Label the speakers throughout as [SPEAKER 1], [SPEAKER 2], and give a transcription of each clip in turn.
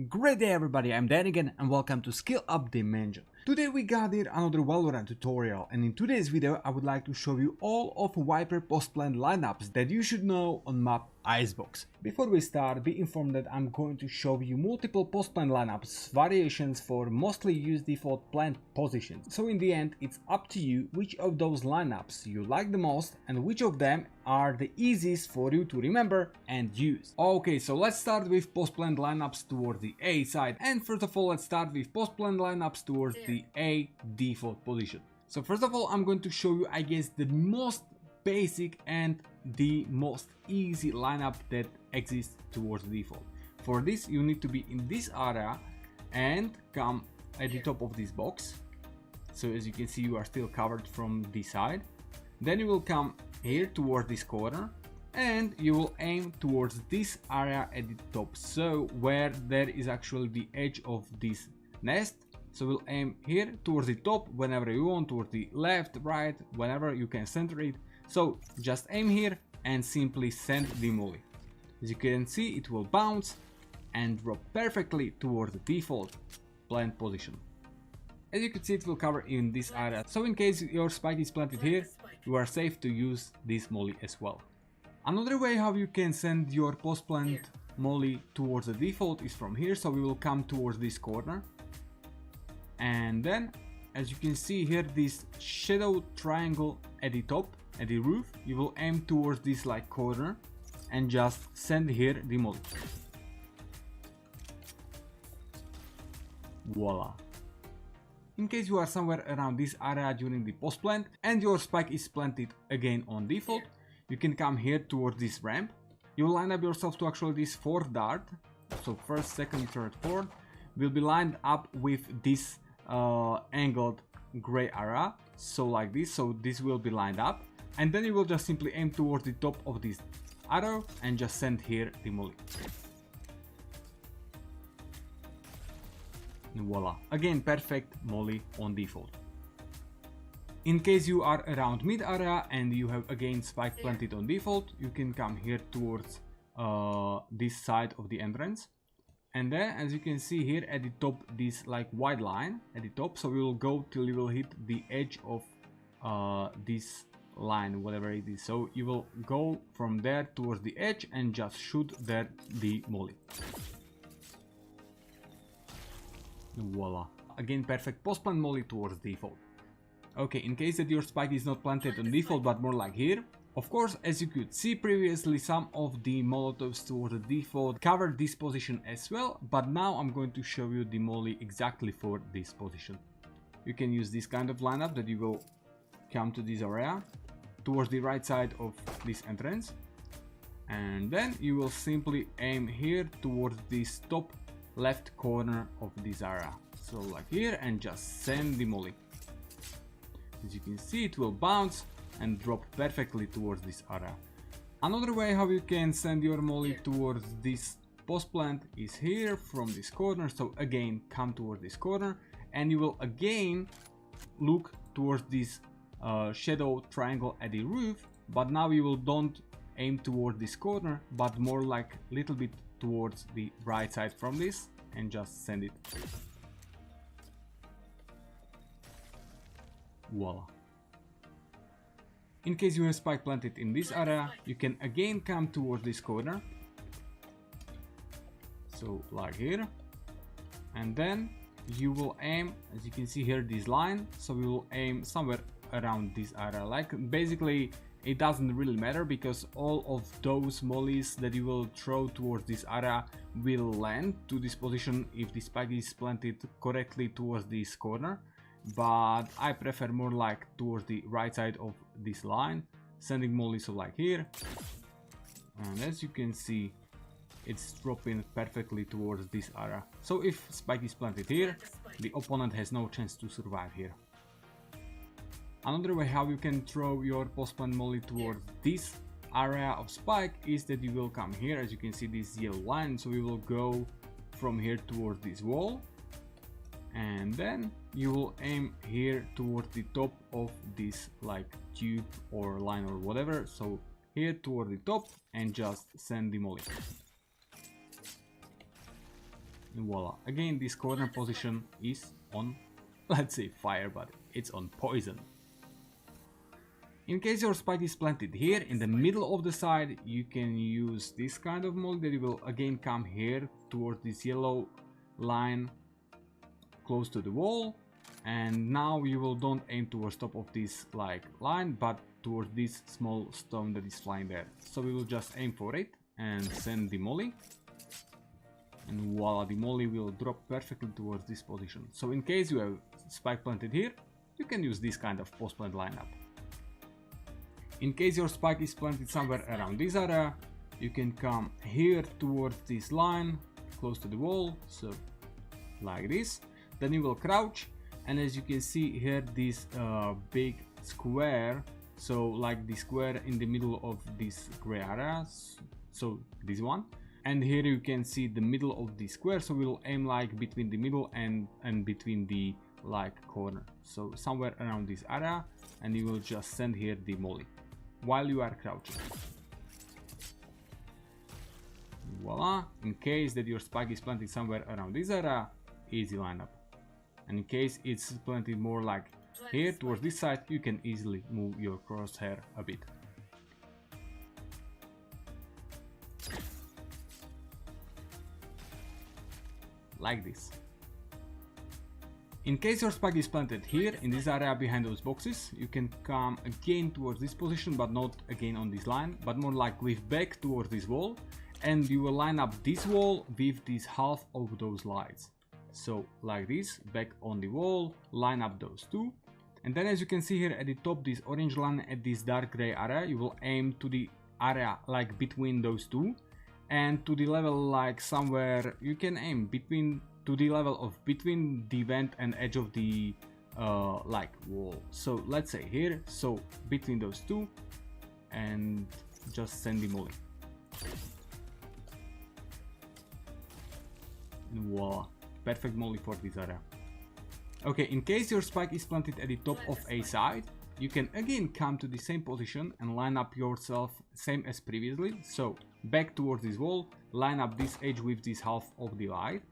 [SPEAKER 1] Great day everybody, I'm Dan again and welcome to Skill Up Dimension. Today we got here another Valorant tutorial, and in today's video I would like to show you all of Viper post-plant lineups that you should know on map Icebox. Before we start, be informed that I'm going to show you multiple post-plant lineups, variations for mostly used default plant positions. So in the end it's up to you which of those lineups you like the most and which of them are the easiest for you to remember and use. Okay, so let's start with post-plant lineups towards the A side, and first of all let's start with post-plant lineups towards the A default position. So first of all I'm going to show you, I guess, the most basic and the most easy lineup that exists towards the default. For this you need to be in this area and come at the top of this box. So as you can see you are still covered from this side. Then you will come here toward this corner and you will aim towards this area at the top, so where there is actually the edge of this nest. So we'll aim here towards the top whenever you want, towards the left, right, whenever you can center it. So just aim here and simply send the molly. As you can see it will bounce and drop perfectly towards the default plant position. As you can see it will cover in this area, so in case your spike is planted here, you are safe to use this molly as well. Another way how you can send your post plant molly towards the default is from here. So we will come towards this corner, and then as you can see here this shadow triangle at the top, at the roof, you will aim towards this like corner and just send here the molly. Voila. In case you are somewhere around this area during the post plant and your spike is planted again on default, you can come here towards this ramp. You will line up yourself to actually this fourth dart. So first, second, third, fourth will be lined up with this angled gray area. So like this, so this will be lined up. And then you will just simply aim towards the top of this arrow and just send here the molly. Voila, again perfect molly on default. In case you are around mid area and you have again spike planted on default, you can come here towards this side of the entrance, and then as you can see here at the top this like white line at the top, so we will go till you will hit the edge of this line, whatever it is. So you will go from there towards the edge and just shoot there the molly. Voila, again perfect post plant molly towards default. Okay, in case that your spike is not planted on default but more like here, of course, as you could see previously, some of the molotovs towards the default covered this position as well, but now I'm going to show you the molly exactly for this position. You can use this kind of lineup that you will come to this area towards the right side of this entrance, and then you will simply aim here towards this top left corner of this area, so like here, and just send the molly. As you can see it will bounce and drop perfectly towards this area. Another way how you can send your molly towards this post plant is here from this corner. So again come towards this corner and you will again look towards this shadow triangle at the roof, but now you will don't aim toward this corner but more like little bit towards the right side from this and just send it. Voila. In case you have spike planted in this area, you can again come towards this corner, so like here, and then you will aim, as you can see here this line, so we will aim somewhere around this area. Like basically it doesn't really matter because all of those mollies that you will throw towards this area will land to this position if the spike is planted correctly towards this corner, but I prefer more like towards the right side of this line, sending mollies so like here, and as you can see it's dropping perfectly towards this area. So if spike is planted here, the opponent has no chance to survive here. Another way how you can throw your post plant molly towards this area of spike is that you will come here, as you can see this yellow line, so we will go from here towards this wall, and then you will aim here towards the top of this like tube or line or whatever, so here toward the top, and just send the molly. And voila, again this corner position is on, let's say, fire, but it's on poison. In case your spike is planted here in the middle of the side, you can use this kind of molly that will again come here towards this yellow line close to the wall, and now you will don't aim towards top of this like line but towards this small stone that is flying there. So we will just aim for it and send the molly, and voila, the molly will drop perfectly towards this position. So in case you have spike planted here, you can use this kind of post plant lineup. In case your spike is planted somewhere around this area, you can come here towards this line close to the wall, so like this. Then you will crouch, and as you can see here, this big square, so like the square in the middle of this gray area, so this one, and here you can see the middle of the square, so we will aim like between the middle and between the like corner, so somewhere around this area, and you will just send here the molly while you are crouching. Voila, in case that your spike is planted somewhere around this area, easy lineup. And in case it's planted more like here towards this side, you can easily move your crosshair a bit. Like this. In case your spike is planted here in this area behind those boxes, you can come again towards this position, but not again on this line, but more like with back towards this wall, and you will line up this wall with this half of those lights. So like this, back on the wall, line up those two, and then as you can see here at the top, this orange line at this dark gray area, you will aim to the area like between those two, and to the level like somewhere you can aim between to the level of between the vent and edge of the like wall. So let's say here, so between those two, and just send the molly. And voila, perfect molly for this area. Okay, in case your spike is planted at the top of a side, you can again come to the same position and line up yourself same as previously. So back towards this wall, line up this edge with this half of the light.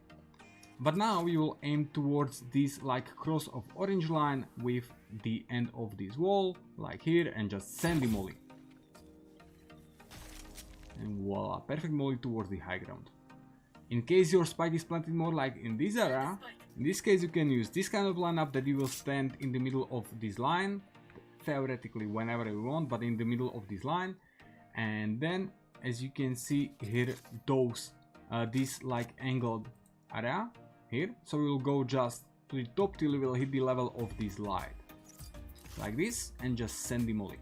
[SPEAKER 1] But now you will aim towards this like cross of orange line with the end of this wall, like here, and just send the molly. And voila, perfect molly towards the high ground. In case your spike is planted more like in this area, in this case you can use this kind of lineup that you will stand in the middle of this line, theoretically whenever you want, but in the middle of this line. And then as you can see here, those this like angled area here, so we will go just to the top till we will hit the level of this light, like this, and just send the molly.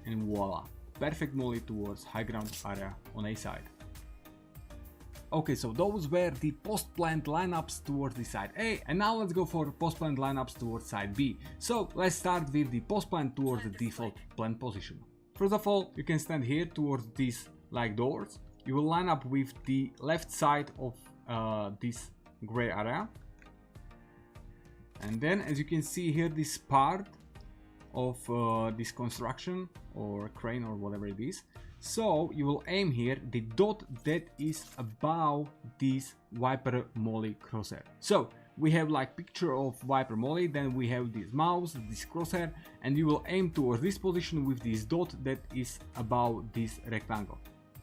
[SPEAKER 1] And voila, perfect molly towards high ground area on a side. Okay, so those were the post plant lineups towards the side A, and now let's go for post plant lineups towards side B. So let's start with the post plant towards the default plant position. First of all, you can stand here towards these like doors. You will line up with the left side of this gray area, and then as you can see here, this part of this construction or crane or whatever it is, so you will aim here the dot that is above this Viper Molly crosshair. So we have like picture of Viper Molly, then we have this mouse, this crosshair, and you will aim towards this position with this dot that is above this rectangle.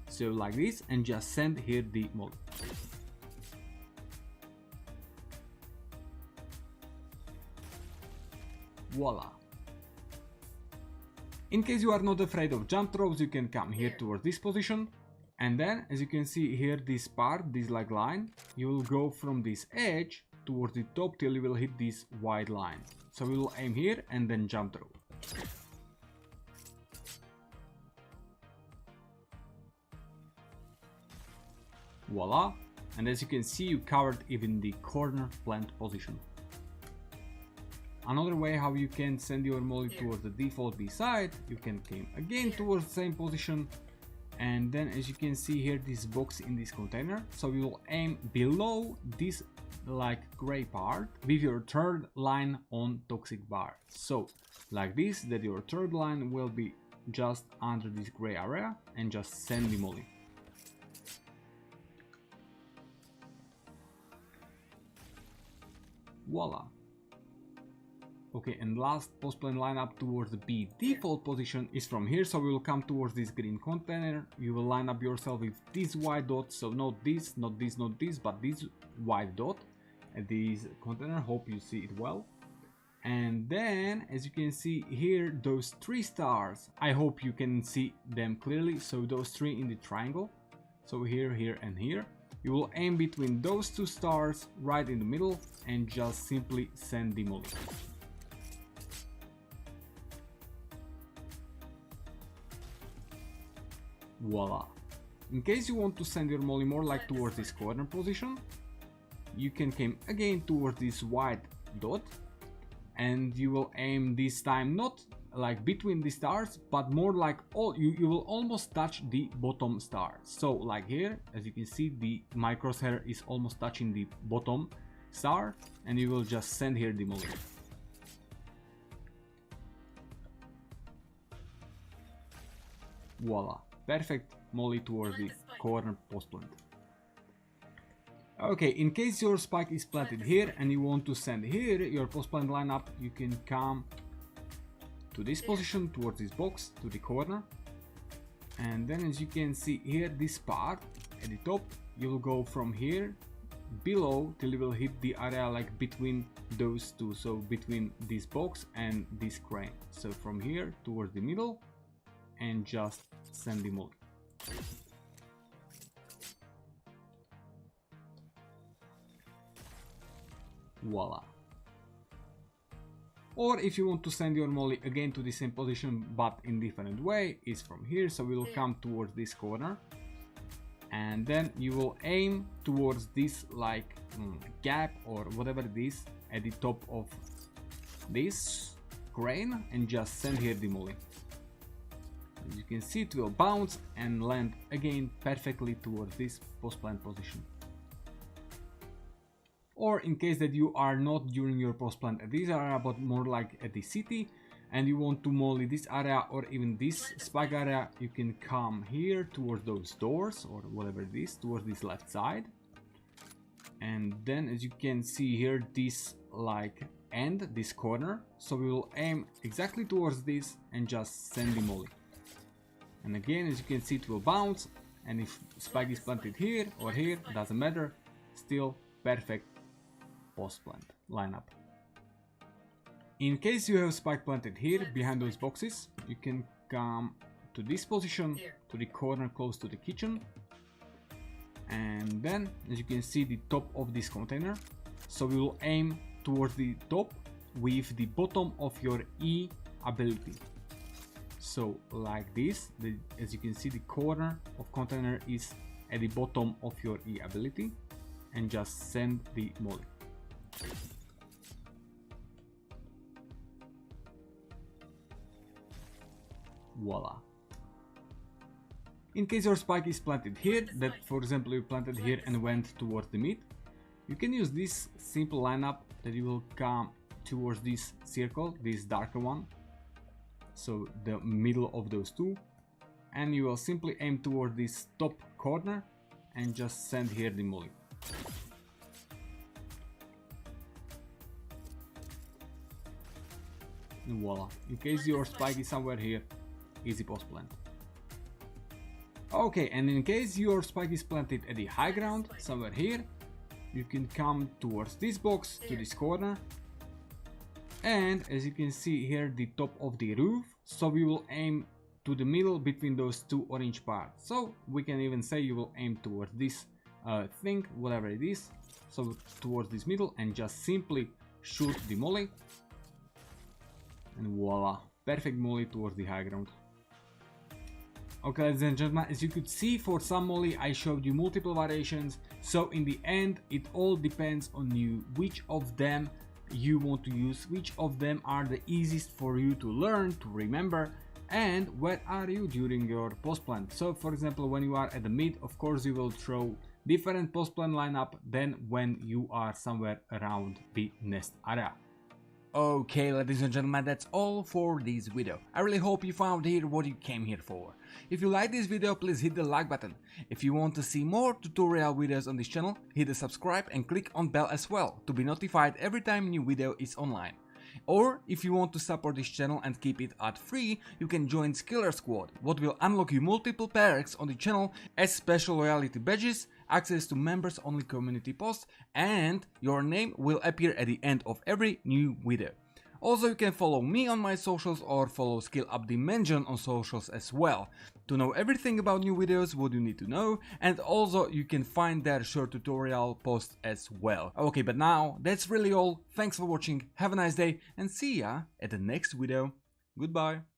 [SPEAKER 1] So like this, and just send here the molly. Voila. In case you are not afraid of jump throws, you can come here towards this position, and then as you can see here, this part, this like line, you will go from this edge towards the top till you will hit this white line. So we will aim here and then jump throw. Voila, and as you can see, you covered even the corner plant position. Another way how you can send your molly towards the default B side, you can come again towards the same position, and then as you can see here, this box in this container, so you will aim below this like gray part with your third line on toxic bar. So like this, that your third line will be just under this gray area, and just send the molly. Voila. Okay, and last post plant lineup towards the B default position is from here, so we will come towards this green container. You will line up yourself with this white dot, so not this, not this, not this, but this white dot at this container. Hope you see it well. And then, as you can see here, those 3 stars, I hope you can see them clearly. So those 3 in the triangle, so here, here and here, you will aim between those 2 stars right in the middle and just simply send the molly. Voila. In case you want to send your molly more like towards this corner position, you can come again towards this white dot, and you will aim this time not like between the stars, but more like you will almost touch the bottom star. So like here, as you can see, my crosshair is almost touching the bottom star, and you will just send here the molly. Voila, perfect molly towards the corner post plant. Okay, in case your spike is planted here and you want to send here your post plant lineup, you can come to this position towards this box to the corner, and then as you can see here, this part at the top, you will go from here below till you will hit the area like between those 2, so between this box and this crane. So from here towards the middle and just send the molly. Voila. Or if you want to send your molly again to the same position but in different way, is from here, so we will come towards this corner and then you will aim towards this like gap or whatever it is at the top of this crane and just send here the molly. As you can see, it will bounce and land again perfectly towards this post plant position. Or in case that you are not during your post plant at this area but more like at the city and you want to molly this area or even this spike area, you can come here towards those doors or whatever it is, towards this left side. And then as you can see here, this like end, this corner, so we will aim exactly towards this and just send the molly. And again, as you can see, it will bounce, and if spike is planted here or here, doesn't matter, still perfect post plant lineup. In case you have spike planted here behind those boxes, you can come to this position, to the corner close to the kitchen, and then as you can see, the top of this container, so we will aim towards the top with the bottom of your E ability. So like this, as you can see, the corner of container is at the bottom of your E ability, and just send the molly. Voila. In case your spike is planted here, that for example you planted here and went towards the mid, you can use this simple lineup that you will come towards this circle, this darker one, so the middle of those 2, and you will simply aim toward this top corner and just send here the molly. And voila. In case your spike is somewhere here, easy post plant. Okay, and in case your spike is planted at the high ground, somewhere here, you can come towards this box to this corner, and as you can see here, the top of the roof, so we will aim to the middle between those 2 orange parts. So we can even say you will aim towards this thing, whatever it is, so towards this middle, and just simply shoot the molly, and voila, perfect molly towards the high ground. Okay, ladies and gentlemen, as you could see, for some molly I showed you multiple variations, so in the end it all depends on you, which of them you want to use, which of them are the easiest for you to learn, to remember, and where are you during your post plant. So for example, when you are at the mid, of course you will throw different post plant lineup than when you are somewhere around the nest area. Okay, ladies and gentlemen, that's all for this video. I really hope you found here what you came here for. If you like this video, please hit the like button. If you want to see more tutorial videos on this channel, hit the subscribe and click on bell as well to be notified every time new video is online. Or if you want to support this channel and keep it ad-free, you can join Skiller Squad, what will unlock you multiple perks on the channel as special loyalty badges, access to members only community posts, and your name will appear at the end of every new video. Also, you can follow me on my socials or follow Skill Up Dimension on socials as well to know everything about new videos, what you need to know, and also you can find their short tutorial posts as well. Okay, but now that's really all. Thanks for watching, have a nice day, and see ya at the next video. Goodbye.